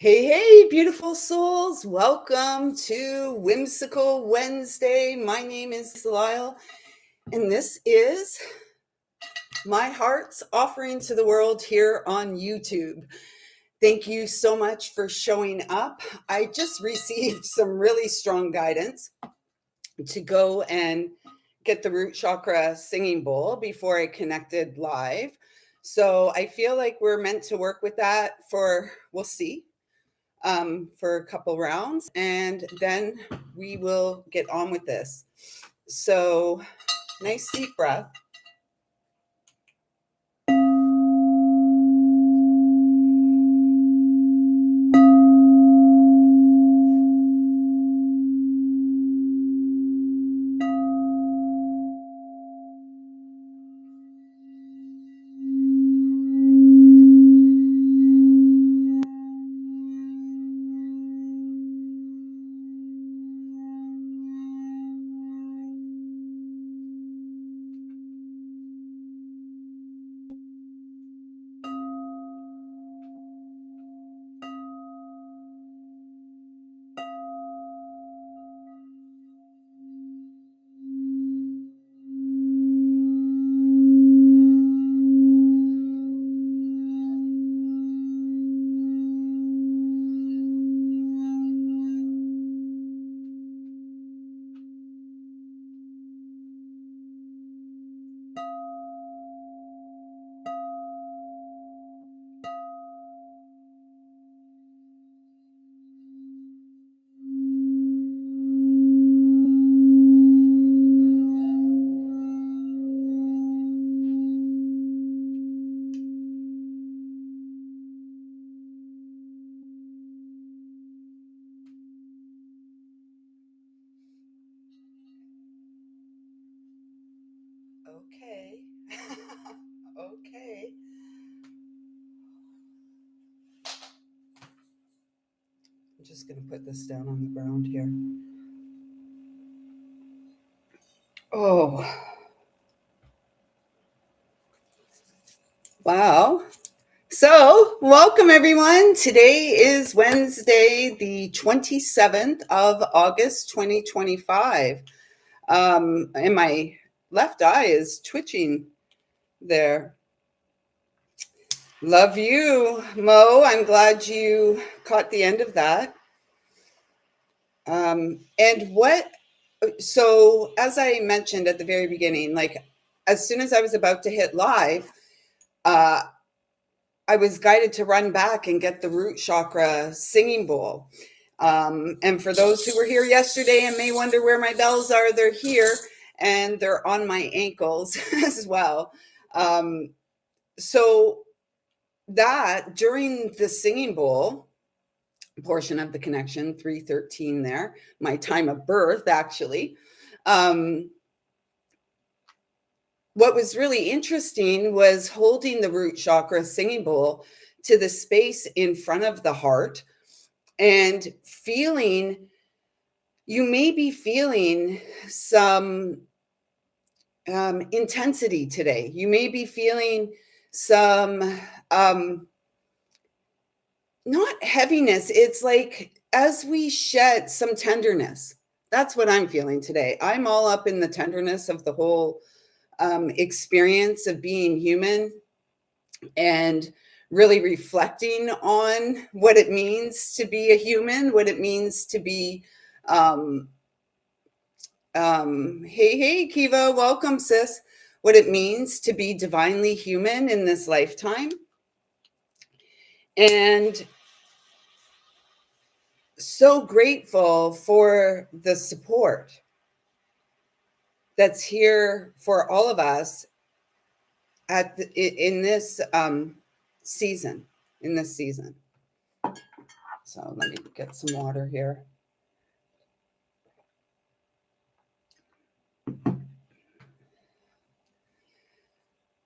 Hey, beautiful souls. Welcome to Whimsical Wednesday. My name is lisalyle, and this is my heart's offering to the world here on YouTube. Thank you so much for showing up. I just received some really strong guidance to go and get the root chakra singing bowl before I connected live. So I feel like we're meant to work with that we'll see, for a couple rounds, and then we will get on with this. So, nice deep breath. Okay. Okay. I'm just going to put this down on the ground here. Oh, wow. So, welcome everyone. Today is Wednesday, the 27th of August, 2025. And my left eye is twitching there. Love you, Mo. I'm glad you caught the end of that. So as I mentioned at the very beginning, like as soon as I was about to hit live, uh, I was guided to run back and get the root chakra singing bowl. And for those who were here yesterday and may wonder where my bells are, they're here and they're on my ankles as well. So that during the singing bowl portion of the connection, 313 there, my time of birth actually, what was really interesting was holding the root chakra singing bowl to the space in front of the heart and feeling, you may be feeling some intensity today. You may be feeling some not heaviness. It's like as we shed some tenderness. That's what I'm feeling today. I'm all up in the tenderness of the whole experience of being human and really reflecting on what it means to be a human, what it means to be. Hey, Kiva, welcome, sis. What it means to be divinely human in this lifetime. And so grateful for the support that's here for all of us in this season. So let me get some water here.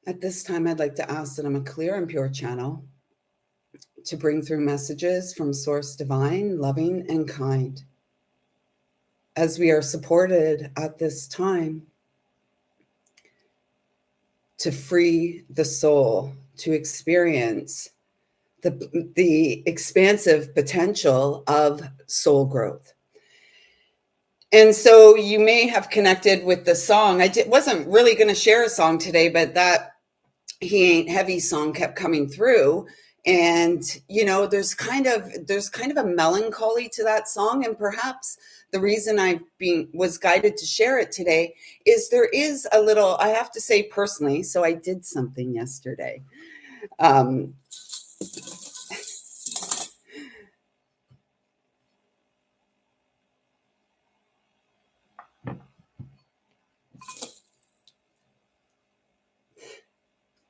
At this time, I'd like to ask that I'm a clear and pure channel to bring through messages from Source Divine, loving and kind. As we are supported at this time to free the soul, to experience the expansive potential of soul growth. And so you may have connected with the song. Wasn't really going to share a song today, but that He Ain't Heavy song kept coming through. And there's kind of a melancholy to that song, and perhaps the reason was guided to share it today is there is a little, I have to say personally, so I did something yesterday. um,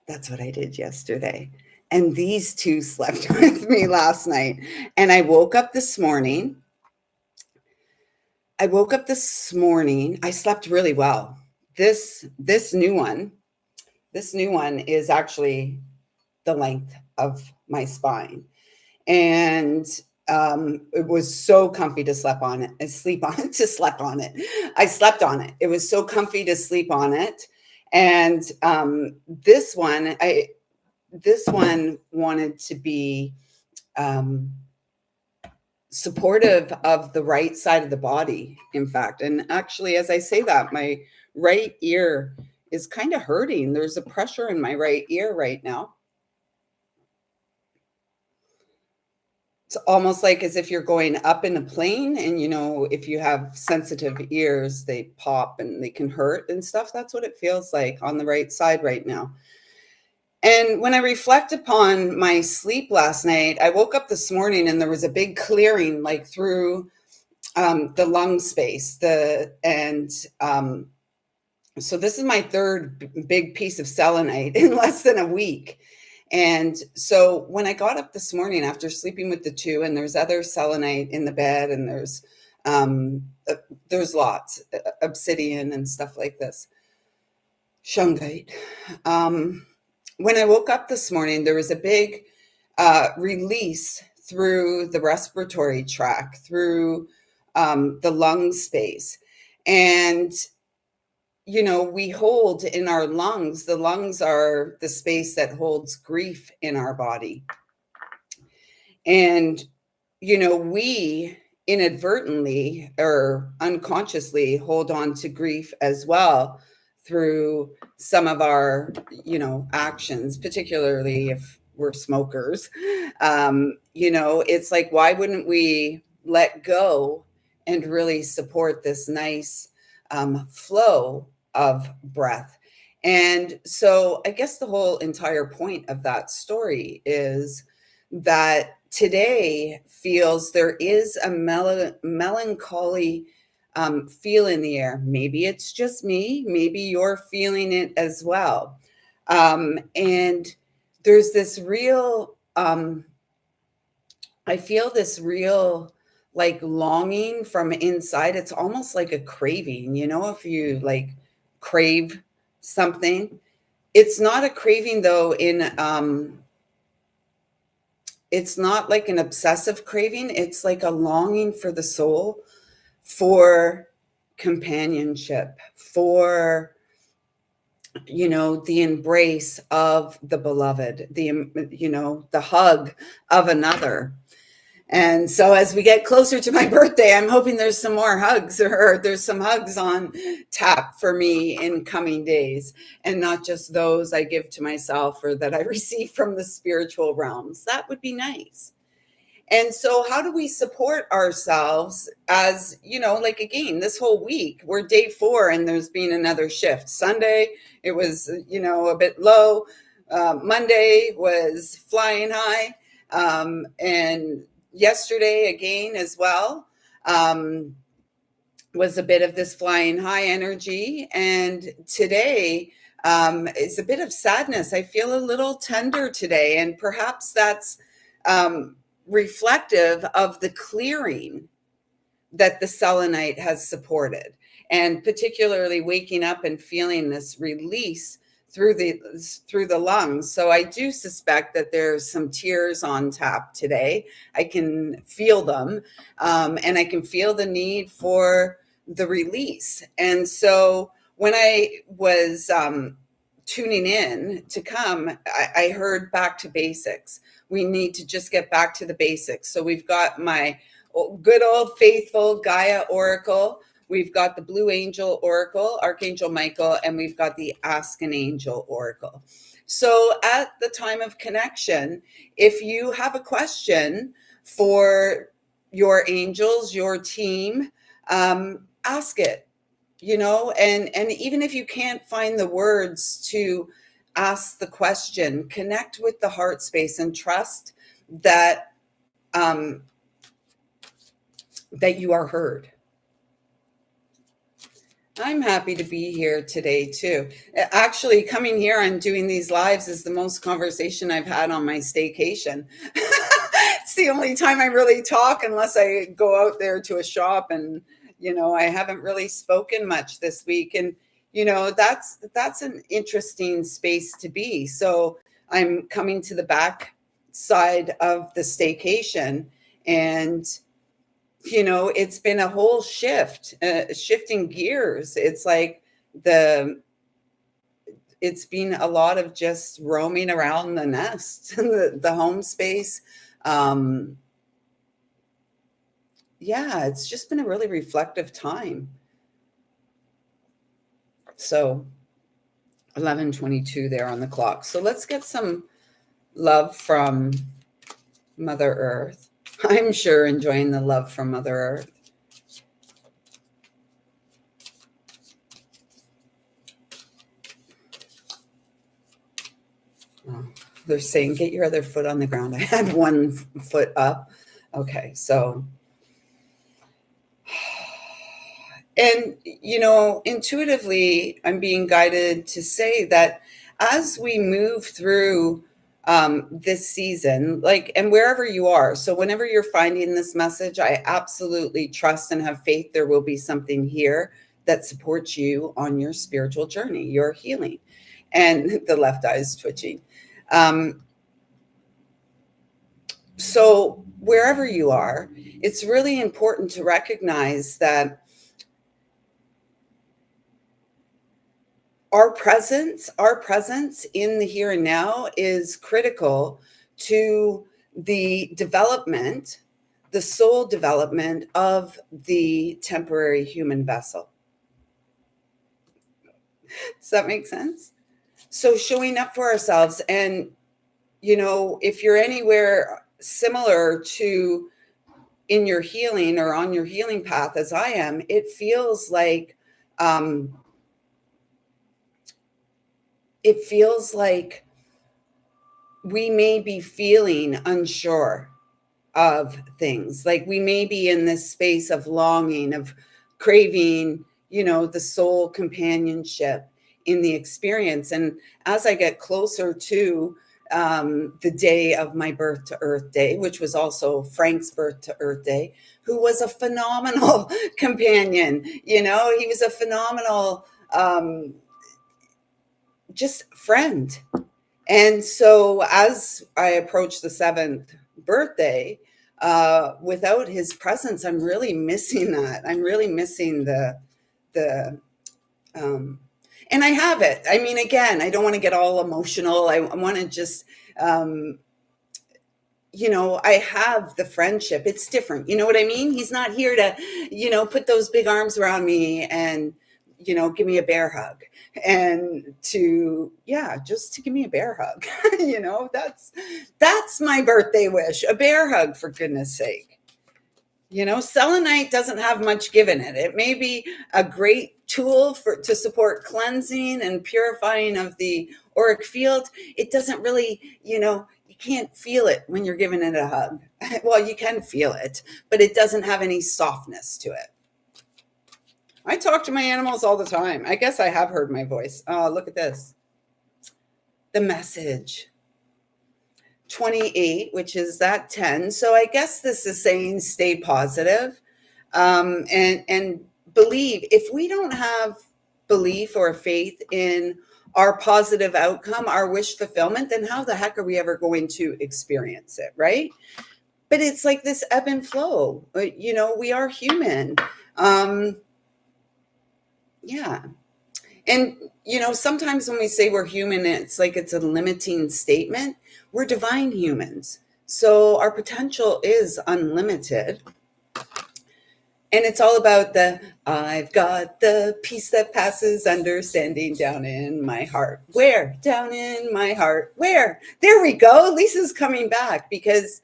That's what I did yesterday. And these two slept with me last night. And I woke up this morning. I slept really well. This new one, is actually the length of my spine. And it was so comfy to sleep on it. I slept on it. It was so comfy to sleep on it. And this one wanted to be supportive of the right side of the body, in fact. And actually, as I say that, my right ear is kind of hurting. There's a pressure in my right ear right now. It's almost like as if you're going up in a plane, and if you have sensitive ears, they pop and they can hurt and stuff. That's what it feels like on the right side right now. And when I reflect upon my sleep last night, I woke up this morning and there was a big clearing like through the lung space. So this is my third big piece of selenite in less than a week. And so when I got up this morning after sleeping with the two, and there's other selenite in the bed, and there's lots, obsidian and stuff like this, shungite. When I woke up this morning, there was a big release through the respiratory tract, through the lung space. And we hold in our lungs, the lungs are the space that holds grief in our body. And, we inadvertently or unconsciously hold on to grief as well through some of our, actions, particularly if we're smokers. It's like, why wouldn't we let go and really support this nice flow of breath? And so I guess the whole entire point of that story is that today feels there is a melancholy feel in the air. Maybe it's just me, maybe you're feeling it as well. And there's this real, I feel this real like longing from inside. It's almost like a craving, if you like crave something. It's not a craving though it's not like an obsessive craving. It's like a longing for the soul, for companionship, for the embrace of the beloved, the hug of another. And so as we get closer to my birthday, I'm hoping there's some more hugs, or there's some hugs on tap for me in coming days, and not just those I give to myself or that I receive from the spiritual realms. That would be nice. And so how do we support ourselves as, like, again, this whole week, we're day 4 and there's been another shift. Sunday, it was, a bit low. Monday was flying high. And yesterday again as well, was a bit of this flying high energy. And today is a bit of sadness. I feel a little tender today. And perhaps that's reflective of the clearing that the selenite has supported, and particularly waking up and feeling this release through the lungs. So I do suspect that there's some tears on tap today. I can feel them, and I can feel the need for the release. And so when I was tuning in to come, I heard back to basics. We need to just get back to the basics. So we've got my good old faithful Gaia Oracle. We've got the Blue Angel Oracle, Archangel Michael, and we've got the Ask an Angel Oracle. So at the time of connection, if you have a question for your angels, your team, ask it, and even if you can't find the words to ask the question, connect with the heart space and trust that that you are heard. I'm happy to be here today too. Actually, coming here and doing these lives is the most conversation I've had on my staycation. It's the only time I really talk, unless I go out there to a shop, and I haven't really spoken much this week. And that's an interesting space to be. So I'm coming to the back side of the staycation, and it's been a whole shift, shifting gears. It's like it's been a lot of just roaming around the nest, the home space. Yeah, it's just been a really reflective time. So 11:22 there on the clock. So let's get some love from Mother Earth. I'm sure enjoying the love from Mother Earth. Oh, they're saying, get your other foot on the ground. I had one foot up. Okay, so, and, intuitively, I'm being guided to say that as we move through this season, and wherever you are, so whenever you're finding this message, I absolutely trust and have faith there will be something here that supports you on your spiritual journey, your healing. And the left eye is twitching. So wherever you are, it's really important to recognize that our presence in the here and now is critical to the development, the soul development of the temporary human vessel. Does that make sense? So showing up for ourselves, and if you're anywhere similar to in your healing or on your healing path as I am, it feels like we may be feeling unsure of things. Like we may be in this space of longing, of craving, the soul companionship in the experience. And as I get closer to the day of my birth to Earth Day, which was also Frank's birth to Earth Day, who was a phenomenal companion. He was a phenomenal just friend. And so as I approach the 7th birthday, without his presence, I'm really missing that. I'm really missing and I have it. I mean, again, I don't want to get all emotional. I want to just, I have the friendship. It's different. You know what I mean? He's not here to, put those big arms around me and, give me a bear hug, and just to give me a bear hug. That's my birthday wish, a bear hug, for goodness sake. Selenite doesn't have much given it. It may be a great tool to support cleansing and purifying of the auric field. It doesn't really, you can't feel it when you're giving it a hug. Well, you can feel it, but it doesn't have any softness to it. I talk to my animals all the time. I guess I have heard my voice. Oh, look at this. The message. 28, which is that 10. So I guess this is saying stay positive, and believe. If we don't have belief or faith in our positive outcome, our wish fulfillment, then how the heck are we ever going to experience it, right? But it's like this ebb and flow. We are human. Yeah. And, sometimes when we say we're human, it's like it's a limiting statement. We're divine humans. So our potential is unlimited. And it's all about I've got the peace that passes understanding down in my heart. Where? Down in my heart. Where? There we go. Lisa's coming back because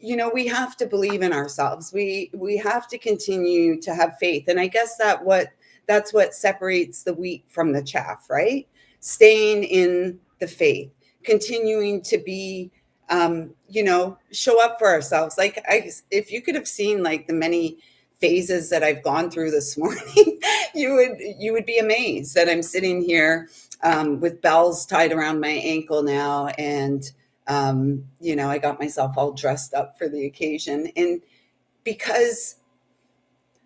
we have to believe in ourselves. We have to continue to have faith. And I guess that's what separates the wheat from the chaff, right? Staying in the faith, continuing to be show up for ourselves. Like if you could have seen like the many phases that I've gone through this morning, you would be amazed that I'm sitting here with bells tied around my ankle now, and I got myself all dressed up for the occasion. And because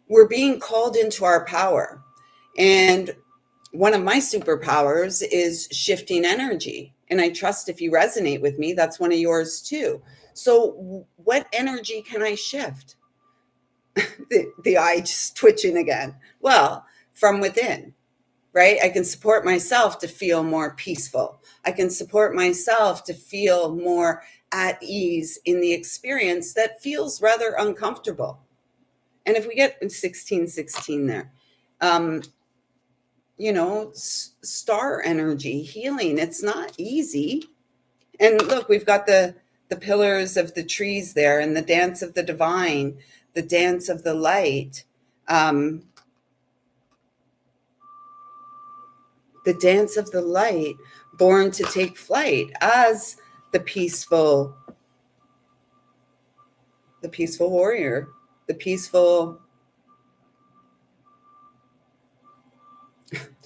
we're being called into our power. And one of my superpowers is shifting energy. And I trust if you resonate with me, that's one of yours too. So what energy can I shift? The eye just twitching again. Well, from within, right? I can support myself to feel more peaceful. I can support myself to feel more at ease in the experience that feels rather uncomfortable. And if we get 1616 there, star energy, healing, it's not easy. And look, we've got the pillars of the trees there, and the dance of the divine, the dance of the light, the dance of the light, born to take flight as the peaceful warrior, the peaceful.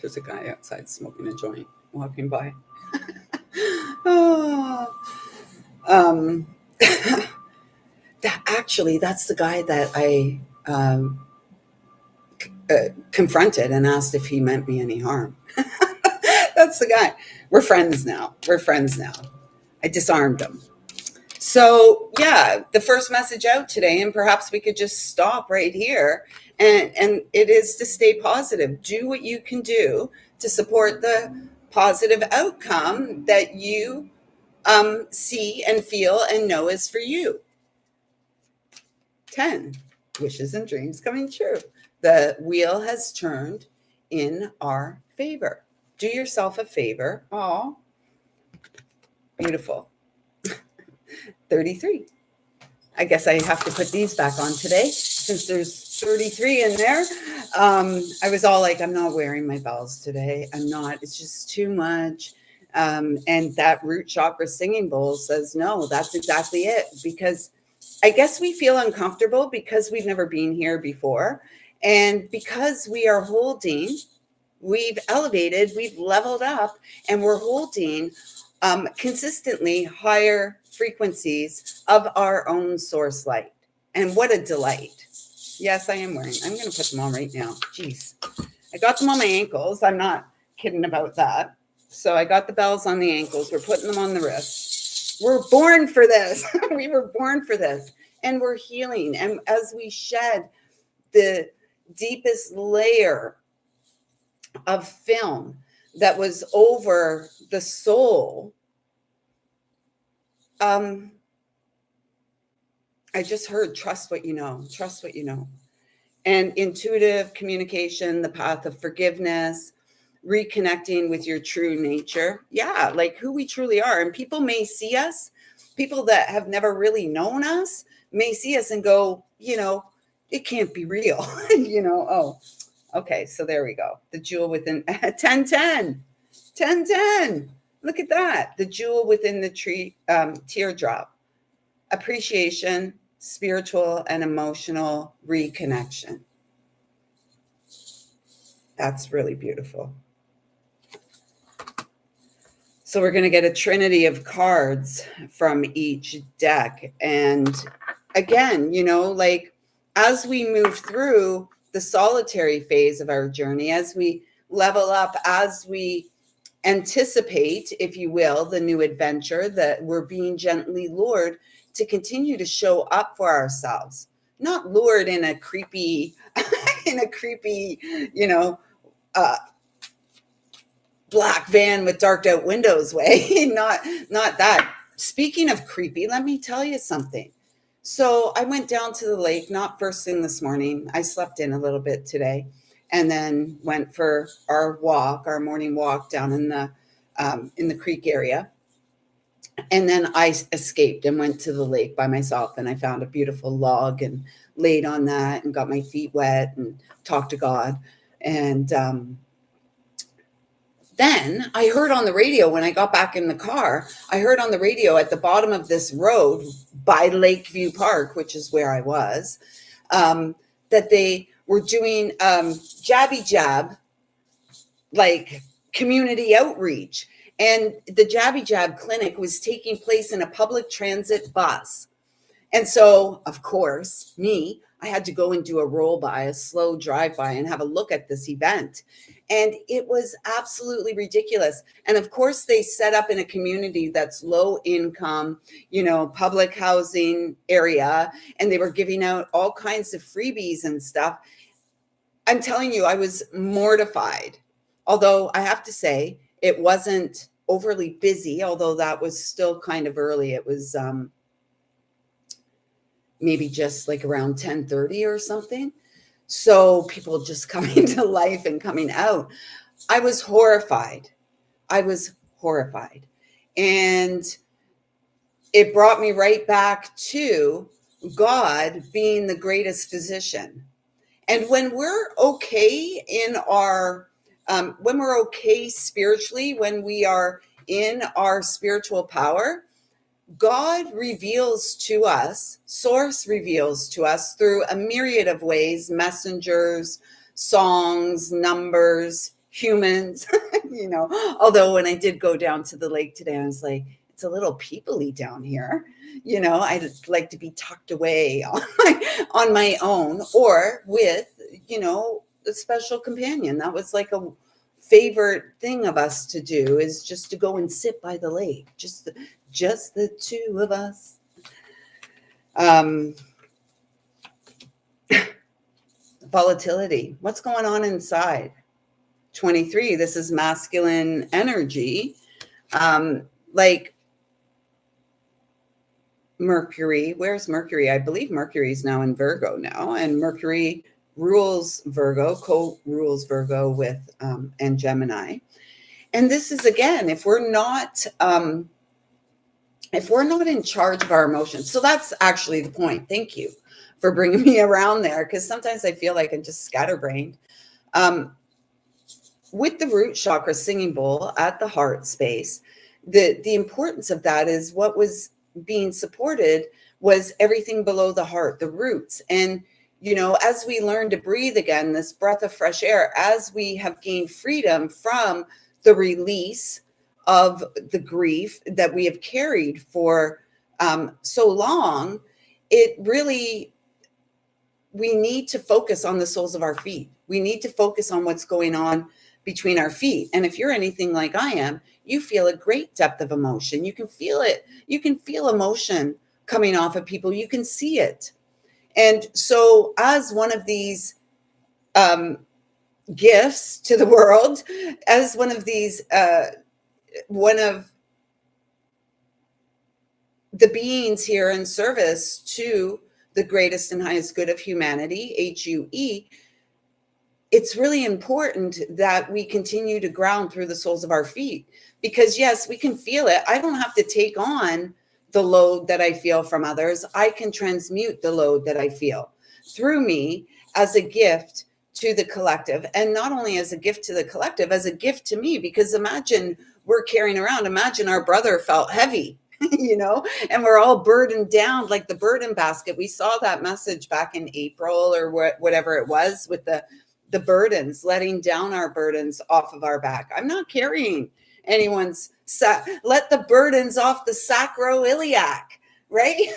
There's a guy outside smoking a joint walking by. Oh. That's the guy that I confronted and asked if he meant me any harm. That's the guy. We're friends now. I disarmed him. So yeah, the first message out today, and perhaps we could just stop right here, and it is to stay positive. Do what you can do to support the positive outcome that you see and feel and know is for you. 10 wishes and dreams coming true. The wheel has turned in our favor. Do yourself a favor. Oh, beautiful. 33. I guess I have to put these back on today since there's 33 in there. I was all like, I'm not wearing my bells today. I'm not. It's just too much. And that root chakra singing bowl says, no, that's exactly it. Because I guess we feel uncomfortable because we've never been here before. And because we are holding, we've elevated, we've leveled up, and we're holding consistently higher frequencies of our own source light. And what a delight. Yes, I am wearing. I'm going to put them on right now. Jeez. I got them on my ankles. I'm not kidding about that. So I got the bells on the ankles. We're putting them on the wrists. We're born for this. We were born for this. And we're healing. And as we shed the deepest layer of film that was over the soul, I just heard, trust what you know, and intuitive communication, the path of forgiveness, reconnecting with your true nature. Yeah, like who we truly are. And people may see us, people that have never really known us may see us and go, it can't be real. Oh, okay. So there we go. The jewel within 1010. Look at that. The jewel within the tree, teardrop. Appreciation, spiritual and emotional reconnection. That's really beautiful. So we're going to get a trinity of cards from each deck. And again, like as we move through the solitary phase of our journey, as we level up, as we anticipate, if you will, the new adventure, that we're being gently lured to continue to show up for ourselves, not lured in a creepy, black van with darked out windows way. Not that. Speaking of creepy, let me tell you something. So I went down to the lake, not first thing this morning. I slept in a little bit today, and then went for our morning walk down in the creek area. And then I escaped and went to the lake by myself, and I found a beautiful log and laid on that and got my feet wet and talked to God. And then I heard on the radio when I got back in the car, I heard on the radio at the bottom of this road by Lakeview Park, which is where I was, that they were doing jabby jab, like community outreach. And the Jabby Jab clinic was taking place in a public transit bus. And so, of course, I had to go and do a roll by, a slow drive by, and have a look at this event. And it was absolutely ridiculous. And of course, they set up in a community that's low income, public housing area, and they were giving out all kinds of freebies and stuff. I'm telling you, I was mortified. Although I have to say, it wasn't overly busy, although that was still kind of early. It was maybe just like around 10:30 or something. So people just coming to life and coming out. I was horrified. And it brought me right back to God being the greatest physician. And when we're okay when we're okay spiritually, when we are in our spiritual power, God reveals to us, Source reveals to us through a myriad of ways, messengers, songs, numbers, humans, although when I did go down to the lake today, I was like, it's a little peoply down here. I'd like to be tucked away on my own or with, a special companion. That was like a favorite thing of us to do, is just to go and sit by the lake, just the two of us. Volatility. What's going on inside? 23. This is masculine energy. Like Mercury. Where's Mercury? I believe Mercury is now in Virgo now, and Mercury rules Virgo, co-rules Virgo with and Gemini. And this is, again, if we're not in charge of our emotions. So that's actually the point. Thank you for bringing me around there, because sometimes I feel like I'm just scatterbrained. With the root chakra singing bowl at the heart space, the importance of that is what was being supported was everything below the heart, the roots. And as we learn to breathe again, this breath of fresh air, as we have gained freedom from the release of the grief that we have carried for so long, we need to focus on the soles of our feet. We need to focus on what's going on between our feet. And if you're anything like I am, you feel a great depth of emotion. You can feel it. You can feel emotion coming off of people. You can see it. And so as one of these gifts to the world, as one of the beings here in service to the greatest and highest good of humanity, HUE, it's really important that we continue to ground through the soles of our feet, because yes, we can feel it. I don't have to take on the load that I feel from others. I can transmute the load that I feel through me as a gift to the collective. And not only as a gift to the collective, as a gift to me, because imagine we're carrying around, imagine our brother felt heavy, and we're all burdened down like the burden basket. We saw that message back in April or whatever it was, with the burdens, letting down our burdens off of our back. I'm not carrying anyone's let the burdens off the sacroiliac, right?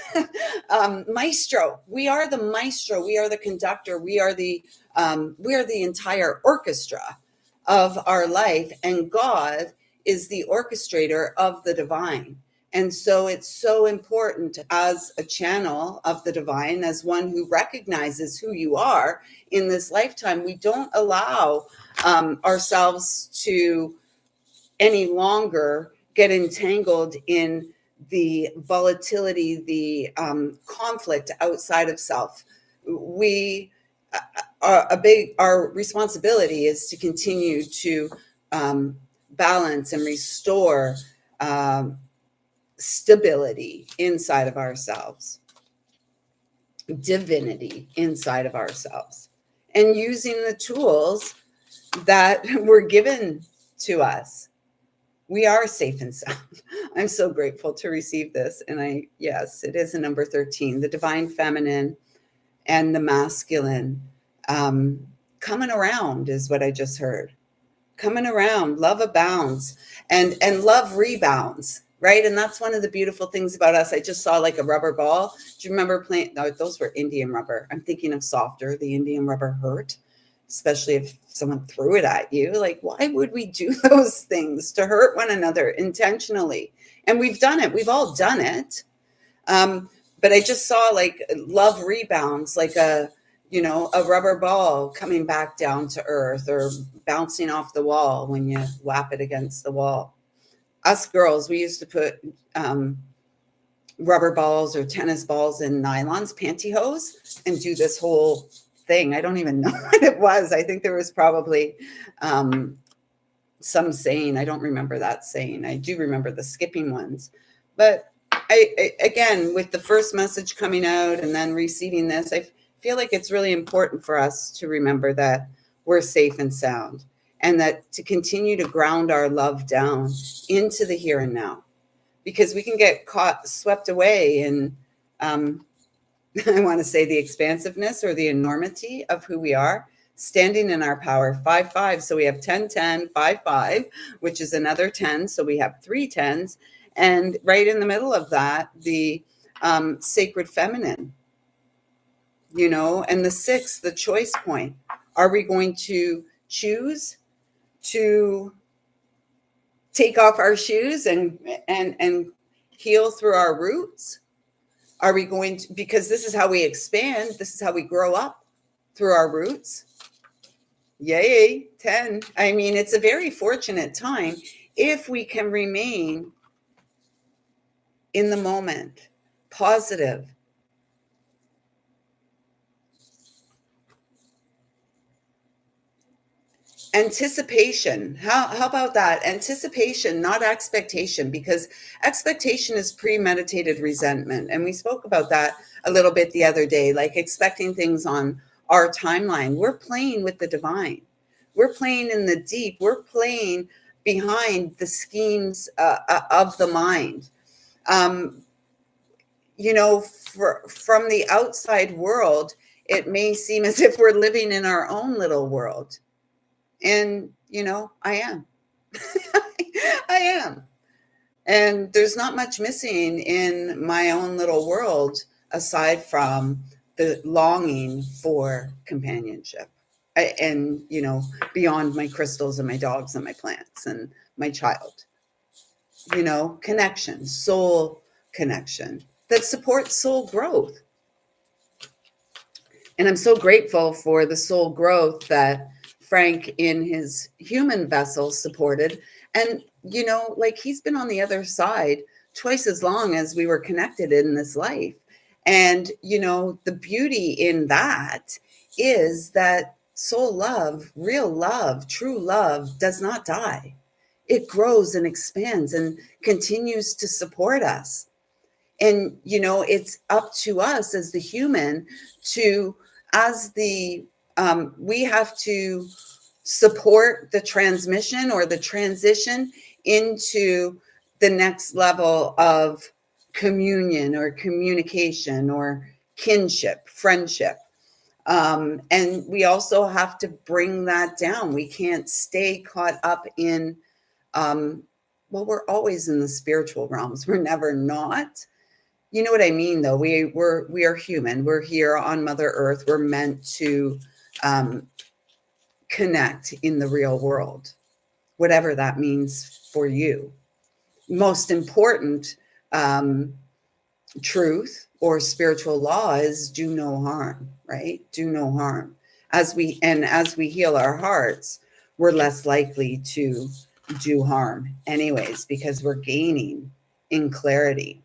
Maestro. We are the maestro. We are the conductor. We are the entire orchestra of our life, and God is the orchestrator of the divine. And so it's so important, as a channel of the divine, as one who recognizes who you are in this lifetime, we don't allow ourselves to any longer get entangled in the volatility, the conflict outside of self. We our responsibility is to continue to balance and restore stability inside of ourselves, divinity inside of ourselves, and using the tools that were given to us. We are safe and sound. I'm so grateful to receive this. And yes, it is a number 13, the divine feminine and the masculine coming around is what I just heard. Coming around, love abounds and love rebounds, right? And that's one of the beautiful things about us. I just saw like a rubber ball. Do you remember playing? No, those were Indian rubber. I'm thinking of softer. The Indian rubber hurt, especially if someone threw it at you. Like, why would we do those things to hurt one another intentionally? And we've done it. We've all done it. But I just saw like love rebounds, like a rubber ball coming back down to earth or bouncing off the wall when you whap it against the wall. Us girls, we used to put rubber balls or tennis balls in nylons, pantyhose, and do this whole thing. I don't even know what it was. I think there was probably some saying. I don't remember that saying. I do remember the skipping ones. But I again, with the first message coming out and then receiving this, I feel like it's really important for us to remember that we're safe and sound, and that to continue to ground our love down into the here and now, because we can get swept away in, I want to say, the expansiveness or the enormity of who we are, standing in our power. 5-5. So we have 10-10, 5-5, which is another 10. So we have 3 10s. And right in the middle of that, the sacred feminine, and the 6, the choice point. Are we going to choose to take off our shoes and heal through our roots? Are we going to, because this is how we expand, this is how we grow up, through our roots? Yay, 10. I mean, it's a very fortunate time if we can remain in the moment, positive. Anticipation. How about that? Anticipation, not expectation, because expectation is premeditated resentment. And we spoke about that a little bit the other day, like expecting things on our timeline. We're playing with the divine. We're playing in the deep. We're playing behind the schemes of the mind. From the outside world, it may seem as if we're living in our own little world. And, I am. I am. And there's not much missing in my own little world aside from the longing for companionship. And, beyond my crystals and my dogs and my plants and my child, connection, soul connection that supports soul growth. And I'm so grateful for the soul growth that Frank in his human vessel supported. And, he's been on the other side twice as long as we were connected in this life. And, the beauty in that is that soul love, real love, true love does not die. It grows and expands and continues to support us. And, it's up to us as the human to, we have to support the transmission or the transition into the next level of communion or communication or kinship, friendship. And we also have to bring that down. We can't stay caught up in, we're always in the spiritual realms. We're never not. You know what I mean, though? We are human. We're here on Mother Earth. We're meant to connect in the real world, whatever that means for you. Most important truth or spiritual law is do no harm, right? Do no harm. As we heal our hearts, we're less likely to do harm anyways, because we're gaining in clarity.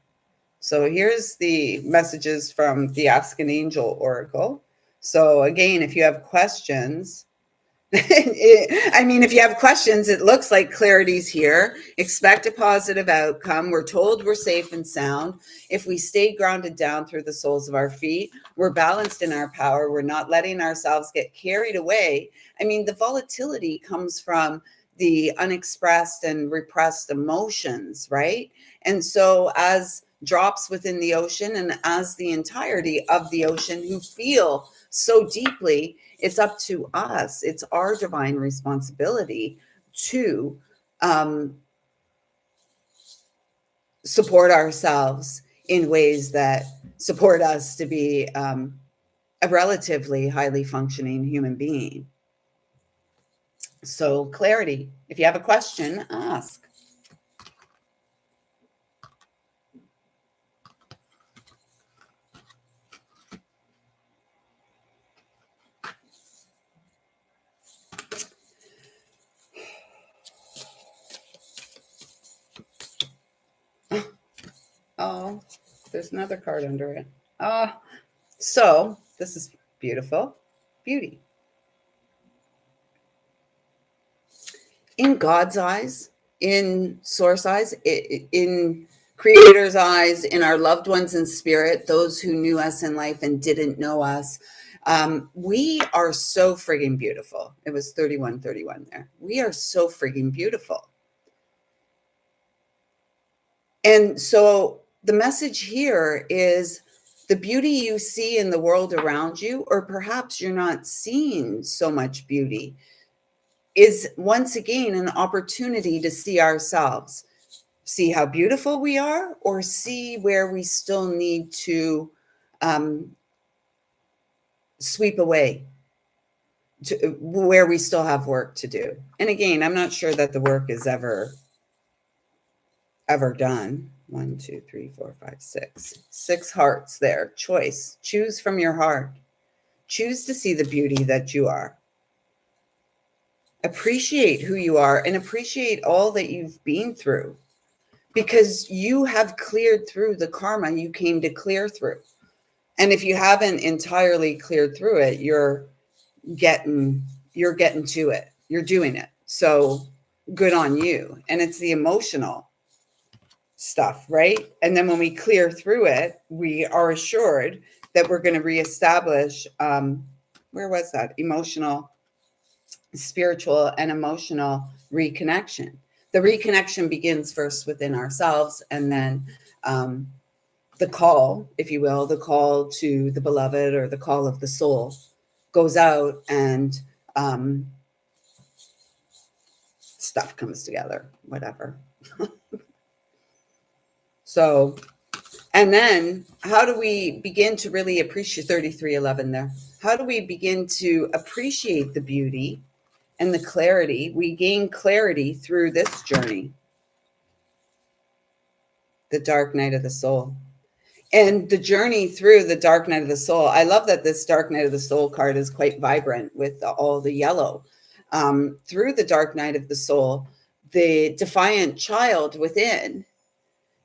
So here's the messages from the Ask an Angel Oracle. So again, if you have questions, if you have questions, it looks like clarity's here. Expect a positive outcome. We're told we're safe and sound. If we stay grounded down through the soles of our feet, we're balanced in our power. We're not letting ourselves get carried away. The volatility comes from the unexpressed and repressed emotions, right? And so as drops within the ocean and as the entirety of the ocean who feel so deeply, it's up to us. It's our divine responsibility to support ourselves in ways that support us to be a relatively highly functioning human being. So clarity. If you have a question, ask. Oh, there's another card under it. So this is beautiful. Beauty. In God's eyes, in source eyes, in creator's eyes, in our loved ones in spirit, those who knew us in life and didn't know us, we are so friggin' beautiful. It was 3131 there. We are so friggin' beautiful. And so the message here is the beauty you see in the world around you, or perhaps you're not seeing so much beauty, is once again an opportunity to see ourselves, see how beautiful we are, or see where we still need to sweep away, to where we still have work to do. And again, I'm not sure that the work is ever done. 1, 2, 3, 4, 5, 6 hearts there. Choice. Choose from your heart. Choose to see the beauty that you are. Appreciate who you are and appreciate all that you've been through, because you have cleared through the karma you came to clear through. And if you haven't entirely cleared through it, you're getting to it. You're doing it. So good on you. And it's the emotional stuff, right? And then when we clear through it, we are assured that we're going to reestablish, where was that? Emotional, spiritual, and emotional reconnection. The reconnection begins first within ourselves, and then the call, if you will, the call to the beloved, or the call of the soul, goes out, and stuff comes together, whatever. So, and then how do we begin to really appreciate 3311 there? How do we begin to appreciate the beauty and the clarity? We gain clarity through this journey, the dark night of the soul. And the journey through the dark night of the soul, I love that this dark night of the soul card is quite vibrant with all the yellow. Through the dark night of the soul, the defiant child within,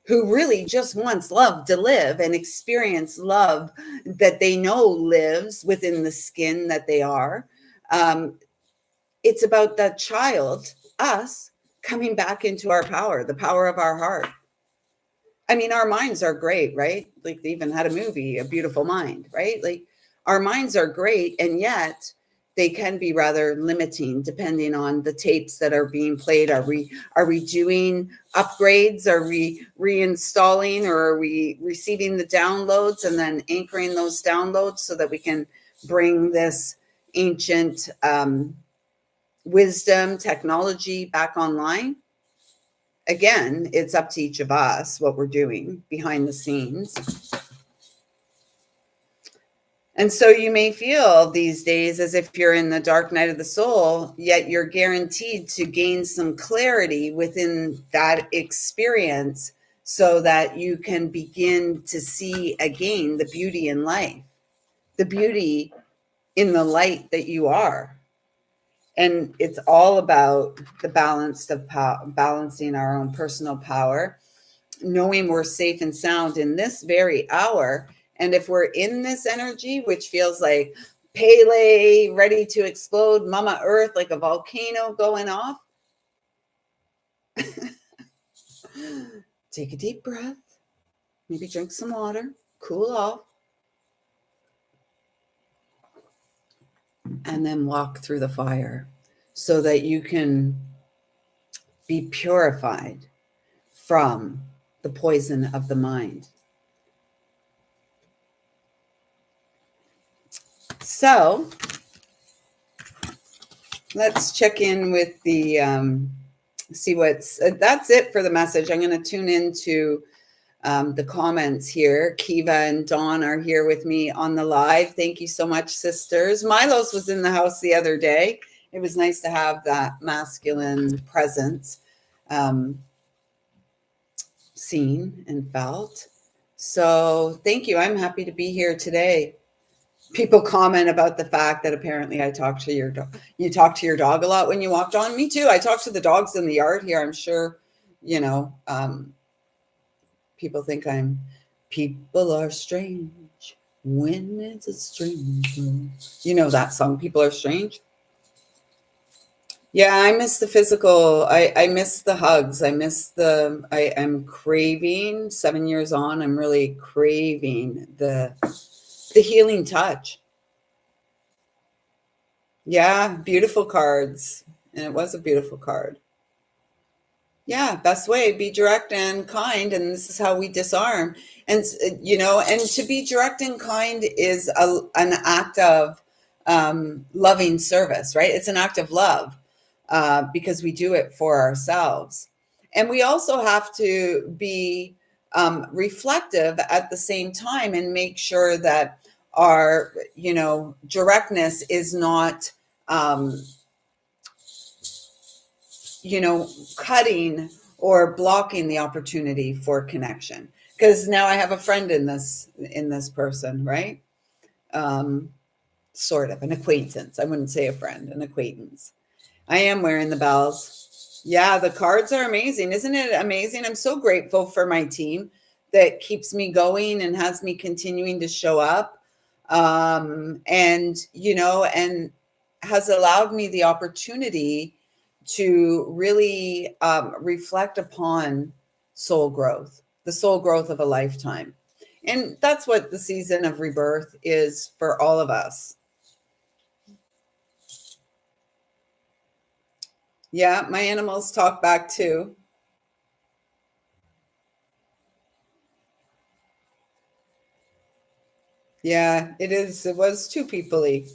who really just wants love to live and experience love that they know lives within the skin that they are. It's about that child, us, coming back into our power, the power of our heart. Our minds are great, right? Like, they even had a movie, A Beautiful Mind, right? Like, our minds are great, and yet they can be rather limiting depending on the tapes that are being played. Are we doing upgrades? Are we reinstalling, or are we receiving the downloads and then anchoring those downloads so that we can bring this ancient wisdom, technology back online? Again, it's up to each of us what we're doing behind the scenes. And so you may feel these days as if you're in the dark night of the soul, yet you're guaranteed to gain some clarity within that experience so that you can begin to see again the beauty in life, the beauty in the light that you are. And it's all about the balancing our own personal power, knowing we're safe and sound in this very hour. And if we're in this energy, which feels like Pele ready to explode, Mama Earth like a volcano going off, take a deep breath, maybe drink some water, cool off, and then walk through the fire so that you can be purified from the poison of the mind. So let's check in with the see what's that's it for the message. I'm going to tune into the comments here. Kiva and Dawn are here with me on the live. Thank you so much, sisters. Milos was in the house the other day. It was nice to have that masculine presence seen and felt. So thank you. I'm happy to be here today. People comment about the fact that apparently I talk to your dog. You talk to your dog a lot when you walk on. Me too. I talk to the dogs in the yard here. I'm sure, people think people are strange when it's a stranger. You know that song, People Are Strange? Yeah, I miss the physical. I miss the hugs. I'm craving 7 years on. I'm really craving the healing touch. Yeah, beautiful cards. And it was a beautiful card. Yeah, best way, be direct and kind. And this is how we disarm. And, and to be direct and kind is an act of loving service, right? It's an act of love because we do it for ourselves. And we also have to be reflective at the same time and make sure that our, directness is not, cutting or blocking the opportunity for connection. Because now I have a friend in this person, right? Sort of an acquaintance. I wouldn't say a friend, an acquaintance. I am wearing the bells. Yeah, the cards are amazing. Isn't it amazing? I'm so grateful for my team that keeps me going and has me continuing to show up. And has allowed me the opportunity to really reflect upon the soul growth of a lifetime. And that's what the season of rebirth is for all of us. Yeah, my animals talk back too. Yeah, it is. It was too peoply.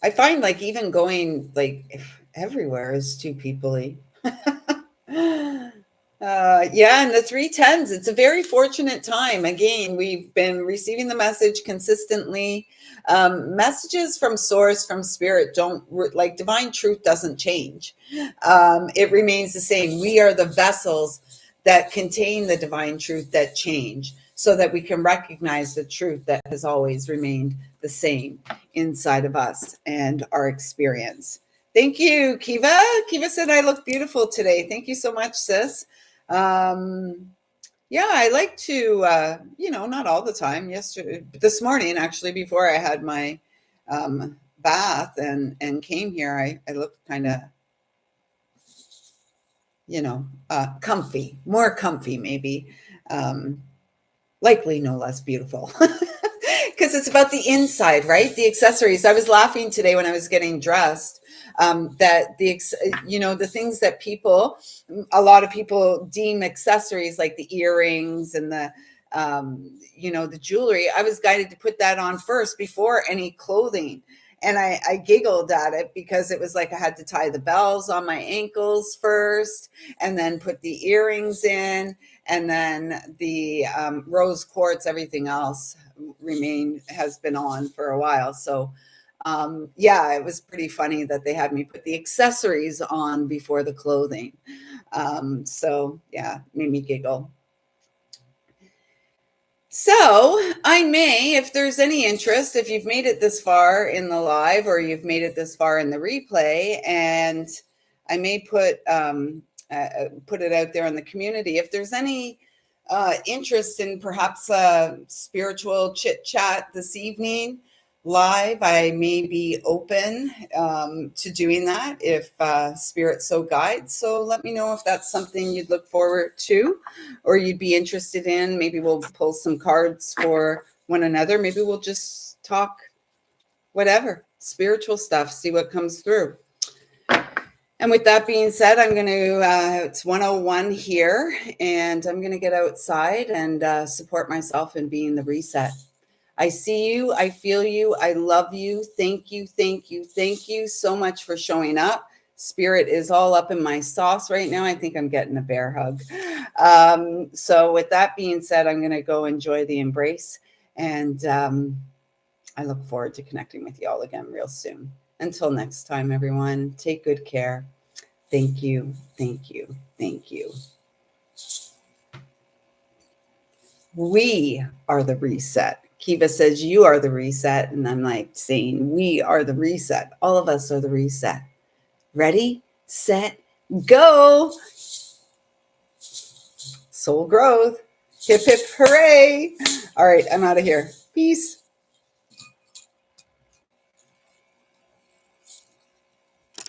I find like even going like everywhere is too peoply. Yeah, and the 310s, it's a very fortunate time. Again, we've been receiving the message consistently. Messages from source, from spirit, like divine truth doesn't change. It remains the same. We are the vessels that contain the divine truth that change so that we can recognize the truth that has always remained the same inside of us and our experience. Thank you, Kiva. Kiva said I look beautiful today. Thank you so much, sis. Um, yeah, I like to, not all the time. This morning, actually, before I had my bath and came here, I looked kind of, comfy, more comfy, maybe. Um, Likely no less beautiful. Because it's about the inside, right? The accessories. I was laughing today when I was getting dressed that the things that a lot of people deem accessories, like the earrings and the jewelry. I was guided to put that on first before any clothing. And I giggled at it because it was like I had to tie the bells on my ankles first and then put the earrings in, and then the rose quartz. Everything else has been on for a while. So yeah, it was pretty funny that they had me put the accessories on before the clothing. So yeah, made me giggle. So I may, if there's any interest, if you've made it this far in the live or you've made it this far in the replay, and I may put it out there in the community. If there's any interest in perhaps a spiritual chit chat this evening live, I may be open to doing that if spirit so guides. So let me know if that's something you'd look forward to or you'd be interested in. Maybe we'll pull some cards for one another. Maybe we'll just talk whatever, spiritual stuff, see what comes through. And with that being said, I'm going to, it's 101 here, and I'm going to get outside and support myself in being the reset. I see you. I feel you. I love you. Thank you. Thank you. Thank you so much for showing up. Spirit is all up in my sauce right now. I think I'm getting a bear hug. So with that being said, I'm going to go enjoy the embrace. And I look forward to connecting with you all again real soon. Until next time, everyone, take good care. Thank you. Thank you. Thank you. We are the reset. Kiva says, you are the reset. And I'm like saying, we are the reset. All of us are the reset. Ready, set, go. Soul growth. Hip, hip, hooray. All right, I'm out of here. Peace.